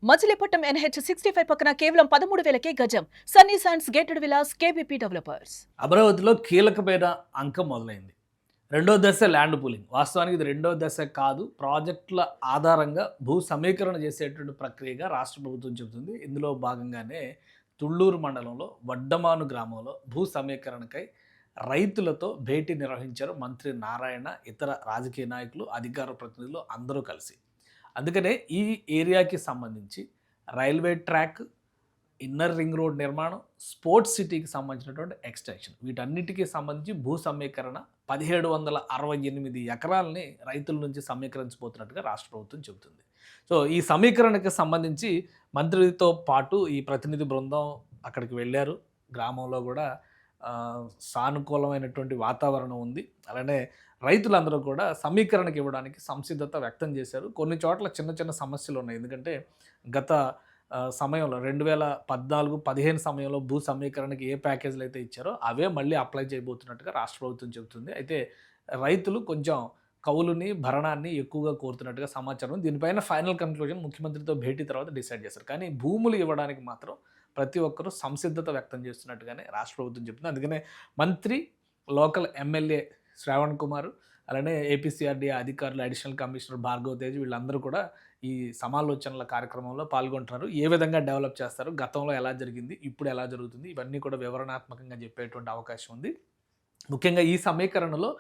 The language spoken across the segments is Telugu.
మచిలీపట్నం NH 65 పక్కన కేవలం 13,000కే గజం. Sunny sands gated Vilas KBP developers. అమరావతిలో కీలకమైన అంకం మొదలైంది. రెండో దశ ల్యాండ్ పూలింగ్. వాస్తవానికి ఇది రెండో దశ కాదు, ప్రాజెక్టుల ఆధారంగా భూ సమీకరణ చేసేటువంటి ప్రక్రియగా రాష్ట్ర ప్రభుత్వం చెబుతుంది. ఇందులో భాగంగానే తుళ్ళూరు మండలంలో వడ్డమాను గ్రామంలో భూ సమీకరణకై రైతులతో భేటీ నిర్వహించారు మంత్రి నారాయణ, ఇతర రాజకీయ నాయకులు, అధికార ప్రతినిధులు అందరూ కలిసి. అందుకనే ఈ ఏరియాకి సంబంధించి railway track, inner ring road నిర్మాణం, స్పోర్ట్స్ సిటీకి సంబంధించినటువంటి ఎక్స్టెన్షన్, వీటన్నిటికీ సంబంధించి భూ సమీకరణ 1768 ఎకరాలని రైతుల నుంచి సమీకరించబోతున్నట్టుగా రాష్ట్ర ప్రభుత్వం చెబుతుంది. సో ఈ సమీకరణకి సంబంధించి మంత్రితో పాటు ఈ ప్రతినిధి బృందం అక్కడికి వెళ్ళారు. గ్రామంలో కూడా సానుకూలమైనటువంటి వాతావరణం ఉంది. అలానే రైతులందరూ కూడా సమీకరణకి ఇవ్వడానికి సంసిద్ధత వ్యక్తం చేశారు. కొన్ని చోట్ల చిన్న చిన్న సమస్యలు ఉన్నాయి. ఎందుకంటే గత సమయంలో 2014-15 సమయంలో భూ సమీకరణకి ఏ ప్యాకేజీలు అయితే ఇచ్చారో అవే మళ్ళీ అప్లై చేయబోతున్నట్టుగా రాష్ట్ర ప్రభుత్వం చెబుతుంది. అయితే రైతులు కొంచెం కౌలుని, భరణాన్ని ఎక్కువగా కోరుతున్నట్టుగా సమాచారం. దీనిపైన ఫైనల్ కన్క్లూజన్ ముఖ్యమంత్రితో భేటీ తర్వాత డిసైడ్ చేశారు. కానీ భూములు ఇవ్వడానికి మాత్రం ప్రతి ఒక్కరూ సంసిద్ధత వ్యక్తం చేస్తున్నట్టుగానే రాష్ట్ర ప్రభుత్వం చెప్తుంది. అందుకనే మంత్రి, లోకల్ ఎమ్మెల్యే శ్రావణ్ కుమార్, అలానే ఏపీసీఆర్డీఏ అధికారులు, అడిషనల్ కమిషనర్ భార్గవ్ తేజ్ వీళ్ళందరూ కూడా ఈ సమాలోచనల కార్యక్రమంలో పాల్గొంటున్నారు. ఏ విధంగా డెవలప్ చేస్తారు, గతంలో ఎలా జరిగింది, ఇప్పుడు ఎలా జరుగుతుంది, ఇవన్నీ కూడా వివరణాత్మకంగా చెప్పేటువంటి అవకాశం ఉంది. ముఖ్యంగా ఈ సమీకరణలో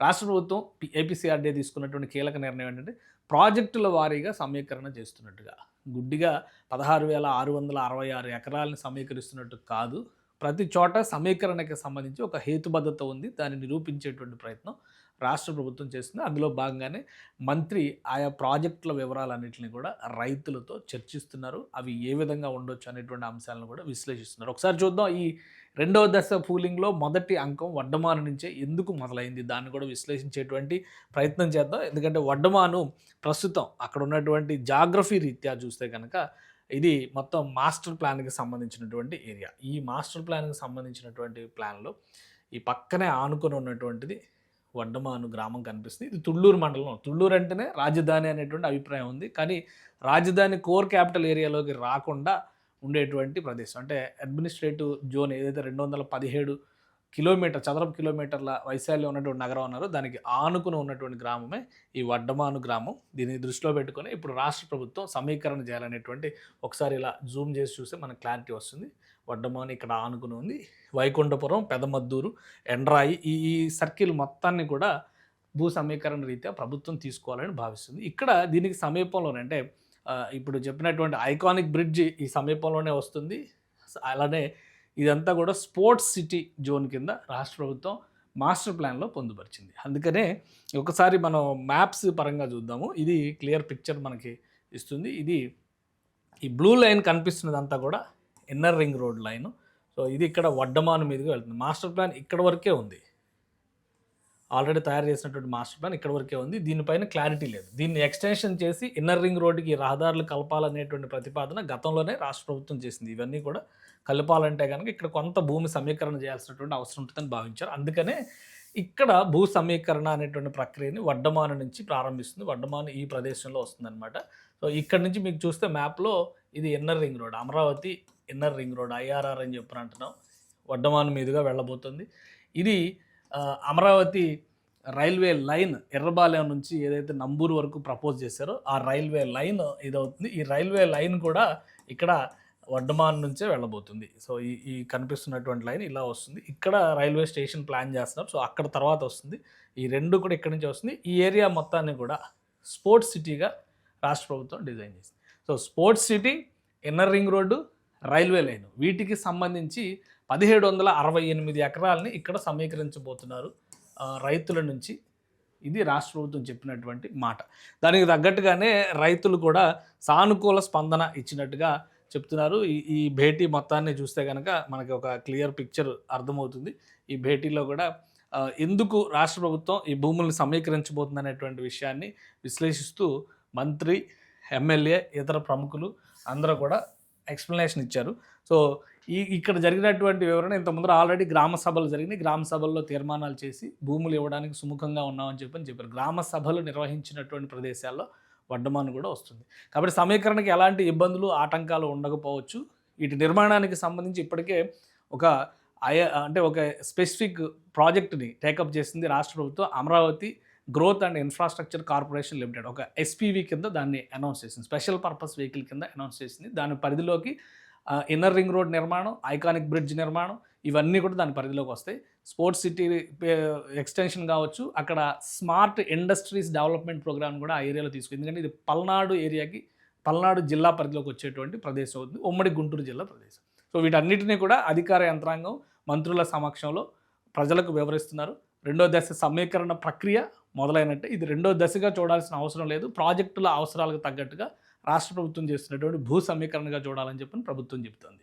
రాష్ట్ర ప్రభుత్వం ఏపీసీఆర్డీఏ తీసుకున్నటువంటి కీలక నిర్ణయం ఏంటంటే ప్రాజెక్టుల వారీగా సమీకరణ చేస్తున్నట్టుగా. గుడ్డిగా 16,666 ఎకరాలను సమీకరిస్తున్నట్టు కాదు. ప్రతి చోట సమీకరణకి సంబంధించి ఒక హేతుబద్ధత ఉంది. దాన్ని నిరూపించేటువంటి ప్రయత్నం రాష్ట్ర ప్రభుత్వం చేస్తుంది. అందులో భాగంగానే మంత్రి ఆయా ప్రాజెక్టుల వివరాలన్నింటినీ కూడా రైతులతో చర్చిస్తున్నారు. అవి ఏ విధంగా ఉండొచ్చు అనేటువంటి అంశాలను కూడా విశ్లేషిస్తున్నారు. ఒకసారి చూద్దాం. ఈ రెండవ దశ పూలింగ్లో మొదటి అంకం వడ్డమాను నుంచే ఎందుకు మొదలైంది, దాన్ని కూడా విశ్లేషించేటువంటి ప్రయత్నం చేద్దాం. ఎందుకంటే వడ్డమాను ప్రస్తుతం అక్కడ ఉన్నటువంటి జాగ్రఫీ రీత్యా చూస్తే కనుక ఇది మొత్తం మాస్టర్ ప్లాన్కి సంబంధించినటువంటి ఏరియా. ఈ మాస్టర్ ప్లాన్కి సంబంధించినటువంటి ప్లాన్లో ఈ పక్కనే ఆనుకొని ఉన్నటువంటిది వడ్డమాను గ్రామం కనిపిస్తుంది. ఇది తుళ్ళూరు మండలం. తుళ్ళూరు అంటేనే రాజధాని అనేటువంటి అభిప్రాయం ఉంది. కానీ రాజధాని కోర్ క్యాపిటల్ ఏరియాలోకి రాకుండా ఉండేటువంటి ప్రదేశం, అంటే అడ్మినిస్ట్రేటివ్ జోన్ ఏదైతే 217 చదరపు కిలోమీటర్ల వైశాల్యం ఉన్నటువంటి నగరం అన్నారో దానికి ఆనుకుని ఉన్నటువంటి గ్రామమే ఈ వడ్డమాను గ్రామం. దీన్ని దృష్టిలో పెట్టుకొని ఇప్పుడు రాష్ట్ర ప్రభుత్వం సమీకరణ చేయాలనేటువంటి, ఒకసారి ఇలా జూమ్ చేసి చూస్తే మనకు క్లారిటీ వస్తుంది. వడ్డమాను ఇక్కడ ఆనుకుని ఉంది. వైకుంఠపురం, పెదమద్దూరు, ఎండ్రాయి, ఈ సర్కిల్ మొత్తాన్ని కూడా భూ సమీకరణ రీత్యా ప్రభుత్వం తీసుకోవాలని భావిస్తుంది. ఇక్కడ దీనికి సమీపంలోనే, అంటే ఇప్పుడు చెప్పినటువంటి ఐకానిక్ బ్రిడ్జ్ ఈ సమీపంలోనే వస్తుంది. అలానే ఇదంతా కూడా స్పోర్ట్స్ సిటీ జోన్ కింద రాష్ట్ర ప్రభుత్వం మాస్టర్ ప్లాన్లో పొందుపరిచింది. అందుకనే ఒకసారి మనం మ్యాప్స్ పరంగా చూద్దాము. ఇది క్లియర్ పిక్చర్ మనకి ఇస్తుంది. ఇది ఈ బ్లూ లైన్ కనిపిస్తున్నదంతా కూడా inner ring road line. So ఇది ఇక్కడ వడ్డమాను మీదుగా వెళ్తుంది. మాస్టర్ ప్లాన్ ఇక్కడ వరకే ఉంది. ఆల్రెడీ తయారు చేసినటువంటి మాస్టర్ ప్లాన్ ఇక్కడ వరకే ఉంది. దీనిపైన క్లారిటీ లేదు. దీన్ని ఎక్స్టెన్షన్ చేసి ఇన్నర్ రింగ్ రోడ్డుకి రహదారులు కలపాలనేటువంటి ప్రతిపాదన గతంలోనే రాష్ట్ర ప్రభుత్వం చేసింది. ఇవన్నీ కూడా కలపాలంటే కనుక ఇక్కడ కొంత భూమి సమీకరణ చేయాల్సినటువంటి అవసరం ఉంటుందని భావించారు. అందుకనే ఇక్కడ భూ సమీకరణ అనేటువంటి ప్రక్రియని వడ్డమాను నుంచి ప్రారంభిస్తుంది. వడ్డమాను ఈ ప్రదేశంలో వస్తుందన్నమాట. సో ఇక్కడ నుంచి మీకు చూస్తే మ్యాప్లో ఇది inner ring road, Amaravati inner ring road, IRR అని చెప్పి అంటున్నాం. వడ్డమాను మీదుగా వెళ్ళబోతుంది. ఇది అమరావతి రైల్వే లైన్ ఎర్రబాలెం నుంచి ఏదైతే నంబూరు వరకు ప్రపోజ్ చేశారో ఆ రైల్వే లైన్ ఇదవుతుంది. ఈ రైల్వే లైన్ కూడా ఇక్కడ వడ్డమాన్ నుంచే వెళ్ళబోతుంది. సో ఈ కనిపిస్తున్నటువంటి లైన్ ఇలా వస్తుంది. ఇక్కడ రైల్వే స్టేషన్ ప్లాన్ చేస్తున్నారు. సో అక్కడ తర్వాత వస్తుంది. ఈ రెండు కూడా ఇక్కడి నుంచి వస్తుంది. ఈ ఏరియా మొత్తాన్ని కూడా స్పోర్ట్స్ సిటీగా రాష్ట్ర ప్రభుత్వం డిజైన్ చేసింది. So sports city, inner ring road, railway line, వీటికి సంబంధించి 1768 ఎకరాలని ఇక్కడ సమీకరించబోతున్నారు రైతుల నుంచి. ఇది రాష్ట్ర ప్రభుత్వం చెప్పినటువంటి మాట. దానికి తగ్గట్టుగానే రైతులు కూడా సానుకూల స్పందన ఇచ్చినట్టుగా చెప్తున్నారు. ఈ భేటీ మొత్తాన్ని చూస్తే కనుక మనకి ఒక క్లియర్ పిక్చర్ అర్థమవుతుంది. ఈ భేటీలో కూడా ఎందుకు రాష్ట్ర ప్రభుత్వం ఈ భూములను సమీకరించబోతుంది అనేటువంటి విషయాన్ని విశ్లేషిస్తూ మంత్రి, ఎమ్మెల్యే, ఇతర ప్రముఖులు అందరూ కూడా ఎక్స్ప్లెనేషన్ ఇచ్చారు. సో ఇక్కడ జరిగినటువంటి వివరణ, ఇంతకుముందు ఆల్రెడీ గ్రామ సభలు జరిగినాయి. గ్రామ సభల్లో తీర్మానాలు చేసి భూములు ఇవ్వడానికి సుముఖంగా ఉన్నామని చెప్పారు. గ్రామ సభలు నిర్వహించినటువంటి ప్రదేశాల్లో వడ్డమాను కూడా వస్తుంది. కాబట్టి సమీకరణకి ఎలాంటి ఇబ్బందులు, ఆటంకాలు ఉండకపోవచ్చు. వీటి నిర్మాణానికి సంబంధించి ఇప్పటికే ఒక అంటే ఒక స్పెసిఫిక్ ప్రాజెక్ట్‌ని టేకప్ చేసింది రాష్ట్ర ప్రభుత్వం. Amaravati growth and infrastructure corporation limited ఒక ఎస్పీవీ కింద దాన్ని అనౌన్స్ చేసింది. స్పెషల్ పర్పస్ వెహికల్ కింద అనౌన్స్ చేసింది. దాని పరిధిలోకి ఇన్నర్ రింగ్ రోడ్ నిర్మాణం, ఐకానిక్ బ్రిడ్జ్ నిర్మాణం ఇవన్నీ కూడా దాని పరిధిలోకి వస్తాయి. స్పోర్ట్స్ సిటీ ఎక్స్టెన్షన్ కావచ్చు, అక్కడ స్మార్ట్ ఇండస్ట్రీస్ డెవలప్మెంట్ ప్రోగ్రామ్ కూడా ఆ ఏరియాలో తీసుకుంది. ఎందుకంటే ఇది పల్నాడు జిల్లా పరిధిలోకి వచ్చేటువంటి ప్రదేశం అవుతుంది, ఉమ్మడి గుంటూరు జిల్లా ప్రదేశం. సో వీటన్నిటినీ కూడా అధికార యంత్రాంగం మంత్రుల సమక్షంలో ప్రజలకు వివరిస్తున్నారు. రెండో దశ సమీకరణ ప్రక్రియ మొదలైనట్టే. ఇది రెండో దశగా చూడాల్సిన అవసరం లేదు. ప్రాజెక్టుల అవసరాలకు తగ్గట్టుగా రాష్ట్ర ప్రభుత్వం చేస్తున్నటువంటి భూ సమీకరణగా చూడాలని చెప్పి ప్రభుత్వం చెబుతుంది.